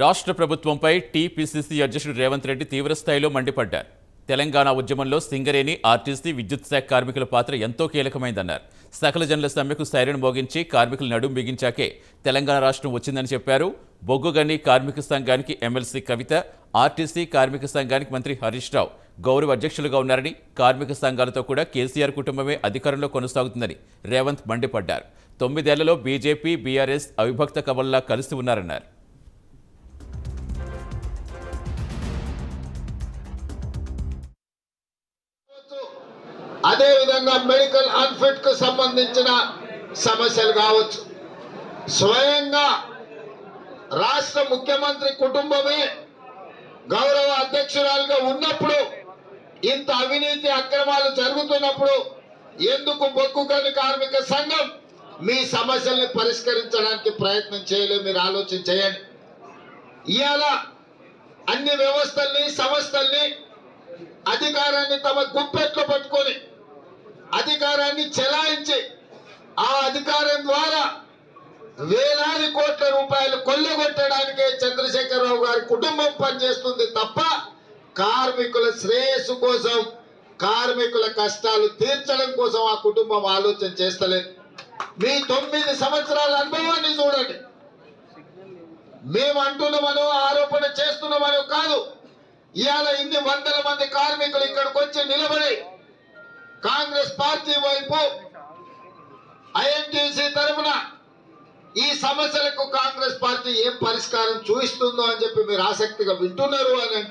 రాష్ట్ర ప్రభుత్వంపై టీపీసీసీ అధ్యక్షుడు రేవంత్ రెడ్డి తీవ్రస్థాయిలో మండిపడ్డారు. తెలంగాణ ఉద్యమంలో సింగరేణి, ఆర్టీసీ, విద్యుత్ శాఖ కార్మికుల పాత్ర ఎంతో కీలకమైందన్నారు. సకల జనుల సమ్మెకు సైరన్ మోగించి కార్మికులు నడుం బిగించాకే తెలంగాణ రాష్ట్రం వచ్చిందని చెప్పారు. బొగ్గుగని కార్మిక సంఘానికి ఎమ్మెల్సీ కవిత, ఆర్టీసీ కార్మిక సంఘానికి మంత్రి హరీష్ రావు గౌరవ అధ్యక్షులుగా ఉన్నారని, కార్మిక సంఘాలతో కూడా కేసీఆర్ కుటుంబమే అధికారంలో కొనసాగుతుందని రేవంత్ మండిపడ్డారు. 9 ఏళ్లలో బీజేపీ, బీఆర్ఎస్ అవిభక్త కవల్లా కలిసి ఉన్నారన్నారు. అదే విధంగా మెడికల్ అన్ఫిట్ కు సంబంధించిన సమస్యలు కావచ్చు. స్వయంగా రాష్ట్ర ముఖ్యమంత్రి కుటుంబమే గౌరవ అధ్యక్షురాలుగా ఉన్నప్పుడు, ఇంత అవినీతి అక్రమాలు జరుగుతున్నప్పుడు ఎందుకు బొగ్గుగని కార్మిక సంఘం మీ సమస్యల్ని పరిష్కరించడానికి ప్రయత్నం చేయలేదు? మీరు ఆలోచన చేయండి. ఇవాళ అన్ని వ్యవస్థల్ని, సంస్థల్ని, అధికారాన్ని తమ గుప్పెట్లో పట్టుకొని అధికారాన్ని చెలాయించి ఆ అధికారం ద్వారా వేలాది కోట్ల రూపాయలు కొల్లగొట్టడానికే చంద్రశేఖరరావు గారి కుటుంబం పనిచేస్తుంది తప్ప కార్మికుల శ్రేయస్సు కోసం, కార్మికుల కష్టాలు తీర్చడం కోసం ఆ కుటుంబం ఆలోచన చేస్తలేదు. మీ 9 సంవత్సరాల అనుభవాన్ని చూడండి. మేము అంటున్నామనో ఆరోపణ చేస్తున్నామనో కాదు. ఇవాళ ఇన్ని వందల మంది కార్మికులు ఇక్కడికి వచ్చి నిలబడి కాంగ్రెస్ పార్టీ వైపు, ఐఎన్టీసీ తరఫున ఈ సమస్యలకు కాంగ్రెస్ పార్టీ ఏం పరిష్కారం చూపిస్తుందో అని చెప్పి మీరు ఆసక్తిగా వింటున్నారు అని అంటే